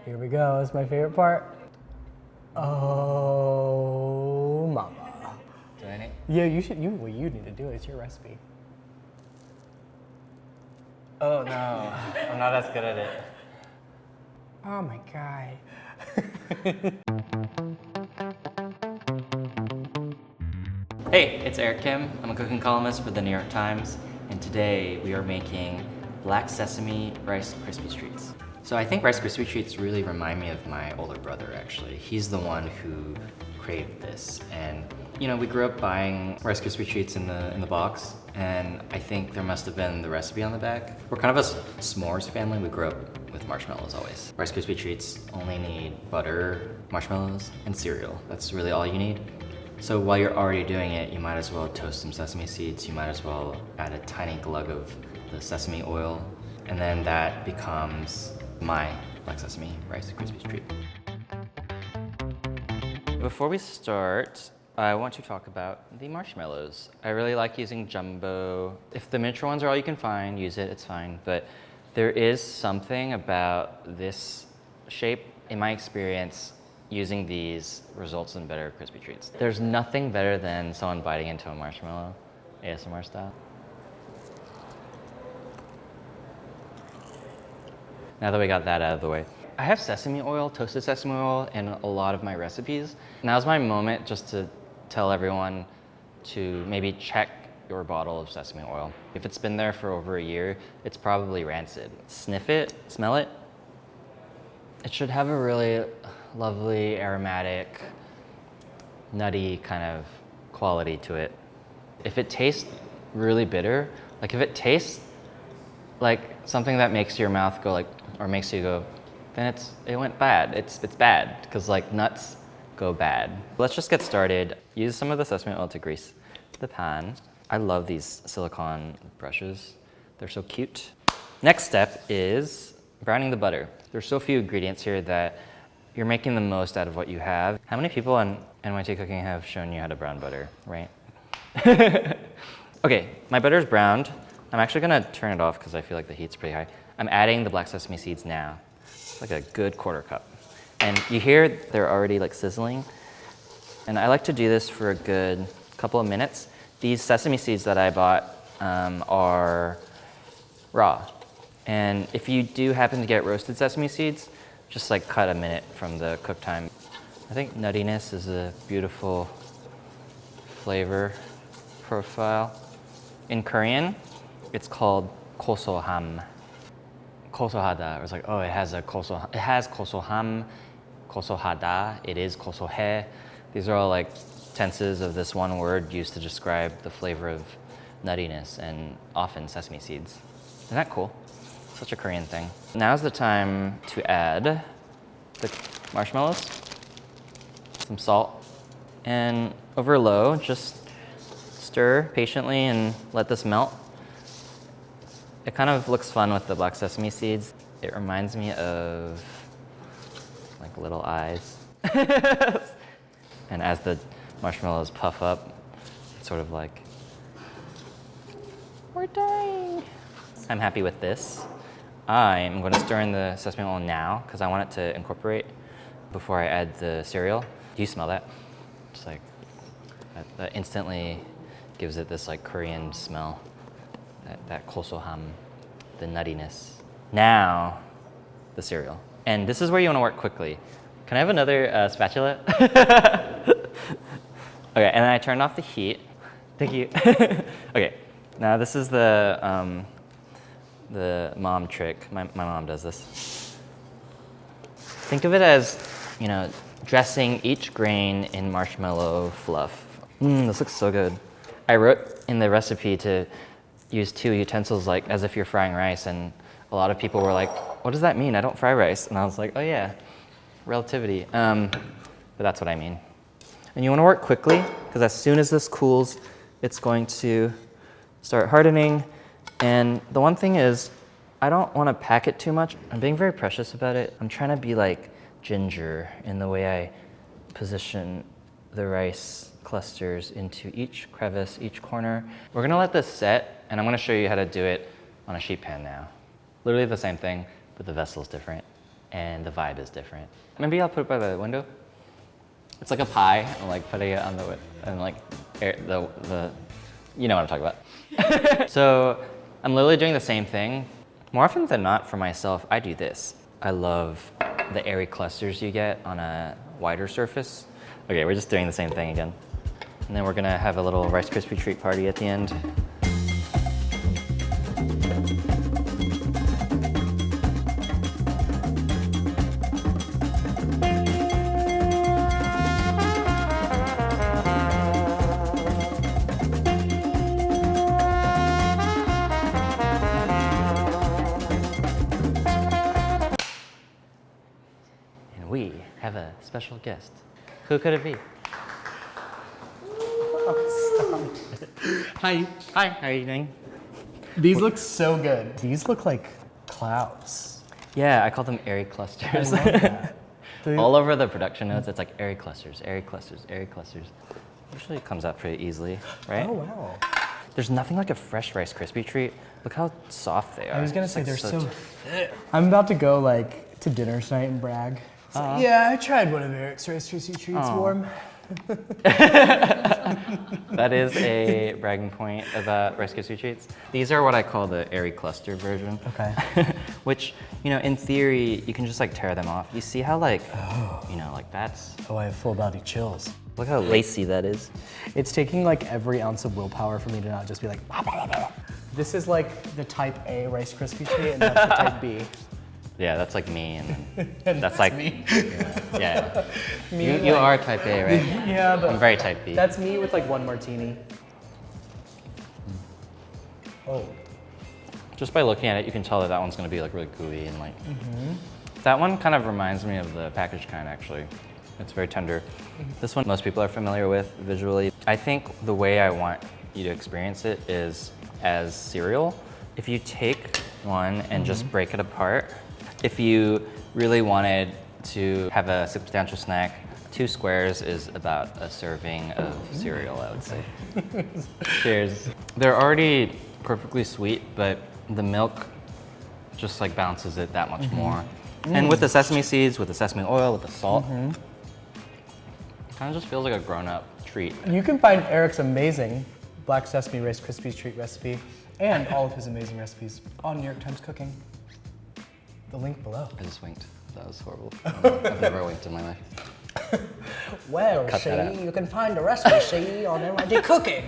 Here we go, it's my favorite part. Oh, mama. Do I need? Yeah, what you need to do is your recipe. Oh no, I'm not as good at it. Oh my God. Hey, it's Eric Kim. I'm a cooking columnist for the New York Times, and today we are making black sesame Rice Krispies treats. So I think Rice Krispies treats really remind me of my older brother, actually. He's the one who created this, and you know, we grew up buying Rice Krispies treats in the box, and I think there must have been the recipe on the back. We're kind of a s'mores family. We grew up with marshmallows always. Rice Krispies treats only need butter, marshmallows, and cereal. That's really all you need. So while you're already doing it, you might as well toast some sesame seeds. You might as well add a tiny glug of the sesame oil, and then that becomes my black sesame Rice Krispies treat. Before we start, I want to talk about the marshmallows. I really like using jumbo. If the miniature ones are all you can find, use it, it's fine. But there is something about this shape, in my experience, using these results in better crispy treats. There's nothing better than someone biting into a marshmallow, ASMR style. Now that we got that out of the way. I have sesame oil, toasted sesame oil, in a lot of my recipes. Now's my moment just to tell everyone to maybe check your bottle of sesame oil. If it's been there for over a year, it's probably rancid. Sniff it, smell it. It should have a really lovely, aromatic, nutty kind of quality to it. If it tastes really bitter, like if it tastes like something that makes your mouth go like, or makes you go, then it went bad. It's bad, because like nuts go bad. Let's just get started. Use some of the sesame oil to grease the pan. I love these silicone brushes. They're so cute. Next step is browning the butter. There's so few ingredients here that you're making the most out of what you have. How many people on NYT Cooking have shown you how to brown butter, right? Okay, my butter's browned. I'm actually gonna turn it off because I feel like the heat's pretty high. I'm adding the black sesame seeds now. It's like a good quarter cup. And you hear they're already like sizzling. And I like to do this for a good couple of minutes. These sesame seeds that I bought are raw. And if you do happen to get roasted sesame seeds, just like cut a minute from the cook time. I think nuttiness is a beautiful flavor profile. In Korean, it's called 고소함. 고소하다. It was like, oh, it has 고소함, 고소하다, it is 고소해. These are all like tenses of this one word used to describe the flavor of nuttiness and often sesame seeds. Isn't that cool? Such a Korean thing. Now's the time to add the marshmallows, some salt, and over low, just stir patiently and let this melt. It kind of looks fun with the black sesame seeds. It reminds me of like little eyes. And as the marshmallows puff up, it's sort of like, we're dying. I'm happy with this. I'm going to stir in the sesame oil now because I want it to incorporate before I add the cereal. Do you smell that? Just like, that instantly gives it this like Korean smell. That gosoham, the nuttiness. Now, the cereal. And this is where you want to work quickly. Can I have another spatula? Okay, and then I turned off the heat. Thank you. Okay, now this is the mom trick. My mom does this. Think of it as, you know, dressing each grain in marshmallow fluff. This looks so good. I wrote in the recipe to use 2 utensils like as if you're frying rice, and a lot of people were like, what does that mean? I don't fry rice. And I was like, oh yeah, relativity. But that's what I mean. And you want to work quickly because as soon as this cools, it's going to start hardening. And the one thing is, I don't want to pack it too much. I'm being very precious about it. I'm trying to be like Ginger in the way I position the rice clusters into each crevice, each corner. We're gonna let this set, and I'm gonna show you how to do it on a sheet pan now. Literally the same thing, but the vessel's different. and the vibe is different. Maybe I'll put it by the window. It's like a pie, and like putting it on the, and like you know what I'm talking about. So I'm literally doing the same thing. More often than not for myself, I do this. I love the airy clusters you get on a wider surface. Okay, we're just doing the same thing again. And then we're gonna have a little Rice Krispie treat party at the end. And we have a special guest. Who could it be? Hi. Hi, how are you doing? These look so good. These look like clouds. Yeah, I call them airy clusters. I love that. All over the production notes, it's like airy clusters, airy clusters, airy clusters. Usually it comes out pretty easily, right? Oh, wow. There's nothing like a fresh Rice Krispie treat. Look how soft they are. I was gonna It's say like they're so t- thick. I'm about to go like to dinner tonight and brag. It's like, yeah, I tried one of Eric's Rice Krispie treats, warm. That is a bragging point about Rice Krispie treats. These are what I call the airy cluster version. Okay. Which, you know, in theory, you can just like tear them off. You see how like, you know, like that's, Oh, I have full body chills. look how lacy that is. It's taking like every ounce of willpower for me to not just be like, This is like the type A Rice Krispie treat, and that's the type B. Yeah, that's like me, and then And that's like me. Yeah. Me, You like- are type A, right? Yeah, but I'm very type B. that's me with like one martini. Oh. Just by looking at it, you can tell that that one's gonna be like really gooey and like. That one kind of reminds me of the packaged kind, actually. It's very tender. This one most people are familiar with visually. I think the way I want you to experience it is as cereal. If you take one and just break it apart, if you really wanted to have a substantial snack, 2 squares is about a serving of cereal, I would say. Cheers. They're already perfectly sweet, but the milk just like balances it that much more. And with the sesame seeds, with the sesame oil, with the salt, it kind of just feels like a grown-up treat. You can find Eric's amazing Black Sesame Rice Krispies treat recipe and all of his amazing recipes on New York Times Cooking. The link below. I just winked. That was horrible. I've never winked in my life. Well, Cut that out. you can find the recipe, on NYT Cooking.